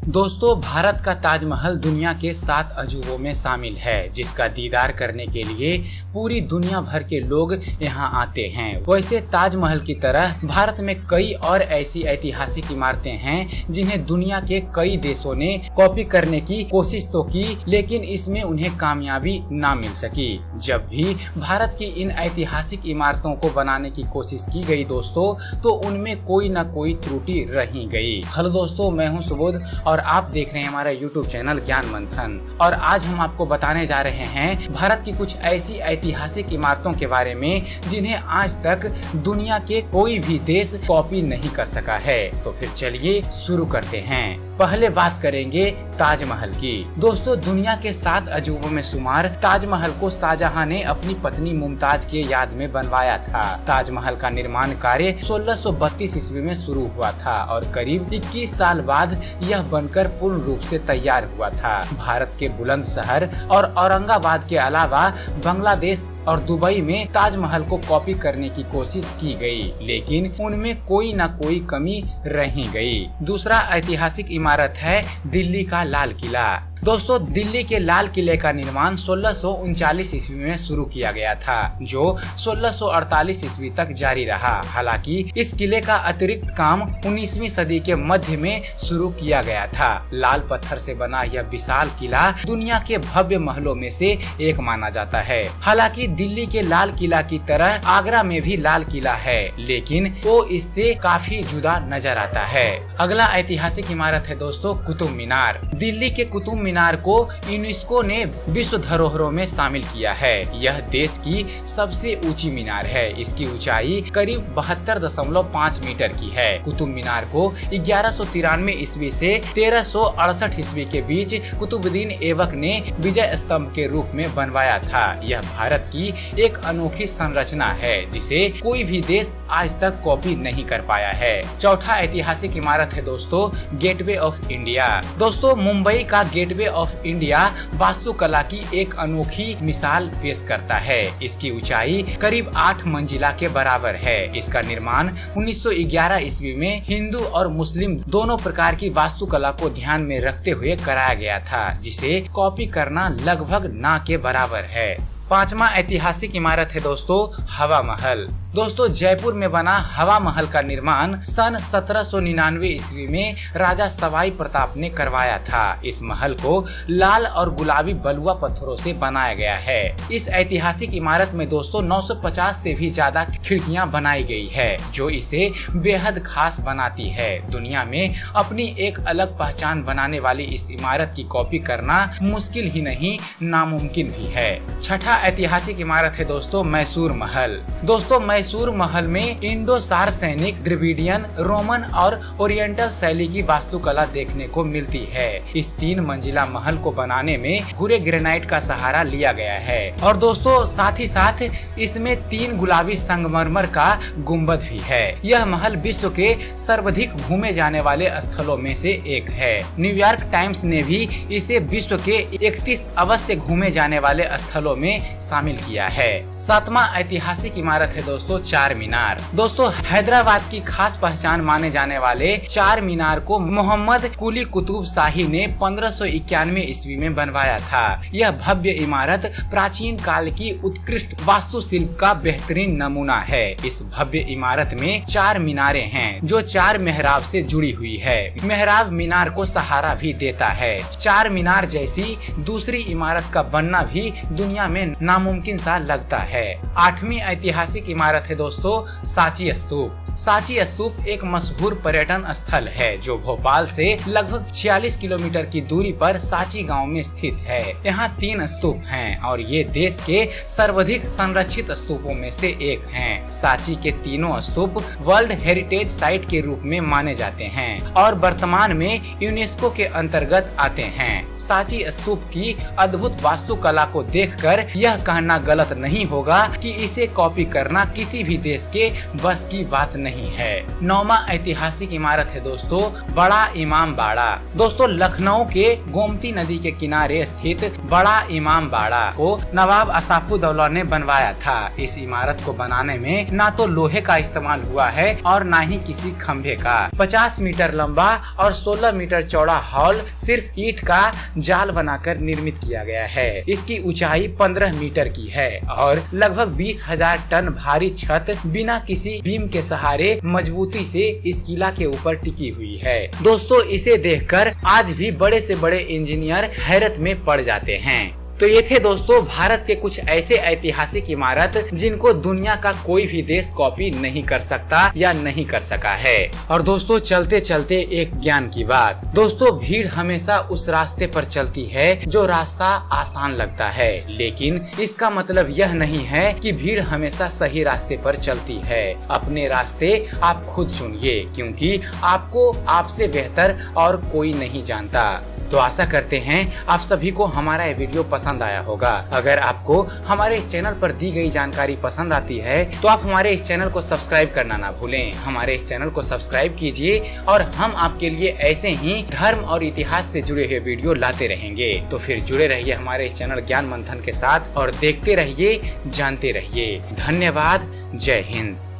दोस्तों, भारत का ताजमहल दुनिया के 7 अजूबों में शामिल है, जिसका दीदार करने के लिए पूरी दुनिया भर के लोग यहाँ आते हैं। वैसे ताजमहल की तरह भारत में कई और ऐसी ऐतिहासिक इमारतें हैं जिन्हें दुनिया के कई देशों ने कॉपी करने की कोशिश तो की, लेकिन इसमें उन्हें कामयाबी ना मिल सकी। जब भी भारत की इन ऐतिहासिक इमारतों को बनाने की कोशिश की गई दोस्तों, तो उनमें कोई न कोई त्रुटि रही गई। हेलो दोस्तों, मैं हूँ सुबोध और आप देख रहे हैं हमारा YouTube चैनल ज्ञान मंथन। और आज हम आपको बताने जा रहे हैं भारत की कुछ ऐसी ऐतिहासिक इमारतों के बारे में जिन्हें आज तक दुनिया के कोई भी देश कॉपी नहीं कर सका है। तो फिर चलिए शुरू करते हैं। पहले बात करेंगे ताजमहल की। दोस्तों, दुनिया के 7 अजूबों में शुमार ताजमहल को शाहजहां ने अपनी पत्नी मुमताज के याद में बनवाया था। ताजमहल का निर्माण कार्य 1632 ईस्वी में शुरू हुआ था और करीब 21 साल बाद यह बनकर पूर्ण रूप से तैयार हुआ था। भारत के बुलंदशहर और औरंगाबाद के अलावा बांग्लादेश और दुबई में ताजमहल को कॉपी करने की कोशिश की गई, लेकिन उनमें कोई न कोई कमी रही गई। दूसरा ऐतिहासिक इमारत है दिल्ली का लाल किला। दोस्तों, दिल्ली के लाल किले का निर्माण 1639 ईस्वी में शुरू किया गया था, जो 1648 ईस्वी तक जारी रहा। हालांकि इस किले का अतिरिक्त काम 19वीं सदी के मध्य में शुरू किया गया था। लाल पत्थर से बना यह विशाल किला दुनिया के भव्य महलों में से एक माना जाता है। हालांकि दिल्ली के लाल किला की तरह आगरा में भी लाल किला है, लेकिन वो इससे काफी जुदा नजर आता है। अगला ऐतिहासिक इमारत है दोस्तों कुतुब मीनार। दिल्ली के कुतुब मीनार को यूनेस्को ने विश्व धरोहरों में शामिल किया है। यह देश की सबसे ऊंची मीनार है। इसकी ऊंचाई करीब 72.5 मीटर की है। कुतुब मीनार को 1193 ईस्वी से 1368 ईस्वी के बीच कुतुबुद्दीन ऐबक ने विजय स्तंभ के रूप में बनवाया था। यह भारत की एक अनोखी संरचना है जिसे कोई भी देश आज तक कॉपी नहीं कर पाया है। चौथा ऐतिहासिक इमारत है दोस्तों गेटवे ऑफ इंडिया। दोस्तों, मुंबई का गेटवे ऑफ इंडिया वास्तुकला की एक अनोखी मिसाल पेश करता है। इसकी ऊंचाई करीब 8 मंजिला के बराबर है। इसका निर्माण 1911 ईस्वी में हिंदू और मुस्लिम दोनों प्रकार की वास्तुकला को ध्यान में रखते हुए कराया गया था, जिसे कॉपी करना लगभग ना के बराबर है। पांचवा ऐतिहासिक इमारत है दोस्तों हवा महल। दोस्तों, जयपुर में बना हवा महल का निर्माण सन 1799 ईस्वी में राजा सवाई प्रताप ने करवाया था। इस महल को लाल और गुलाबी बलुआ पत्थरों से बनाया गया है। इस ऐतिहासिक इमारत में दोस्तों 950 से भी ज्यादा खिड़कियां बनाई गई है, जो इसे बेहद खास बनाती है। दुनिया में अपनी एक अलग पहचान बनाने वाली इस इमारत की कॉपी करना मुश्किल ही नहीं, नामुमकिन भी है। छठा ऐतिहासिक इमारत है दोस्तों मैसूर महल। दोस्तों, मैसूर महल में इंडो सार्वसैनिक, द्रविडियन, रोमन और ओरिएंटल शैली की वास्तुकला देखने को मिलती है। इस 3 मंजिला महल को बनाने में भूरे ग्रेनाइट का सहारा लिया गया है। और दोस्तों, साथ ही साथ इसमें 3 गुलाबी संगमरमर का गुंबद भी है। यह महल विश्व के सर्वाधिक घूमे जाने वाले स्थलों में से एक है। न्यूयॉर्क टाइम्स ने भी इसे विश्व के 31 अवश्य घूमे जाने वाले स्थलों में शामिल किया है। 7वां ऐतिहासिक इमारत है दोस्तों चार मीनार। दोस्तों, हैदराबाद की खास पहचान माने जाने वाले चार मीनार को मोहम्मद कुली कुतुब शाही ने 1591 ईस्वी में बनवाया था। यह भव्य इमारत प्राचीन काल की उत्कृष्ट वास्तुशिल्प का बेहतरीन नमूना है। इस भव्य इमारत में 4 मीनारें हैं, जो 4 मेहराब से जुड़ी हुई है। मेहराब मीनार को सहारा भी देता है। 4 मीनार जैसी दूसरी इमारत का बनना भी दुनिया में नामुमकिन सा लगता है। 8वीं ऐतिहासिक इमारत है दोस्तों सांची स्तूप। सांची स्तूप एक मशहूर पर्यटन स्थल है जो भोपाल से लगभग 46 किलोमीटर की दूरी पर सांची गांव में स्थित है। यहाँ 3 स्तूप हैं और ये देश के सर्वाधिक संरक्षित स्तूपों में से एक हैं। सांची के तीनों स्तूप वर्ल्ड हेरिटेज साइट के रूप में माने जाते हैं और वर्तमान में यूनेस्को के अंतर्गत आते हैं। सांची स्तूप की अद्भुत वास्तुकला को देखकर यह कहना गलत नहीं होगा कि इसे कॉपी करना किसी भी देश के बस की बात नहीं है। 9वां ऐतिहासिक इमारत है दोस्तों बड़ा इमाम बाड़ा। दोस्तों लखनऊ के गोमती नदी के किनारे स्थित बड़ा इमाम बाड़ा को नवाब असाफुद्दौला ने बनवाया था। इस इमारत को बनाने में ना तो लोहे का इस्तेमाल हुआ है और ना ही किसी खंभे का। 50 मीटर लंबा और 16 मीटर चौड़ा हॉल सिर्फ ईंट का जाल बनाकर निर्मित किया गया है। इसकी ऊंचाई 15 मीटर की है और लगभग 20,000 टन भारी छत बिना किसी बीम के सहारे मजबूती से इस किला के ऊपर टिकी हुई है। दोस्तों इसे देखकर आज भी बड़े से बड़े इंजीनियर हैरत में पड़ जाते हैं। तो ये थे दोस्तों भारत के कुछ ऐसे ऐतिहासिक इमारत जिनको दुनिया का कोई भी देश कॉपी नहीं कर सकता या नहीं कर सका है। और दोस्तों चलते चलते एक ज्ञान की बात, दोस्तों भीड़ हमेशा उस रास्ते पर चलती है जो रास्ता आसान लगता है, लेकिन इसका मतलब यह नहीं है कि भीड़ हमेशा सही रास्ते पर चलती है। अपने रास्ते आप खुद चुनिए, क्योंकि आपको आपसे बेहतर और कोई नहीं जानता। तो आशा करते हैं आप सभी को हमारा ये वीडियो पसंद आया होगा। अगर आपको हमारे इस चैनल पर दी गई जानकारी पसंद आती है तो आप हमारे इस चैनल को सब्सक्राइब करना ना भूलें। हमारे इस चैनल को सब्सक्राइब कीजिए और हम आपके लिए ऐसे ही धर्म और इतिहास से जुड़े हुए वीडियो लाते रहेंगे। तो फिर जुड़े रहिए हमारे इस चैनल ज्ञान मंथन के साथ और देखते रहिए, जानते रहिए। धन्यवाद। जय हिंद।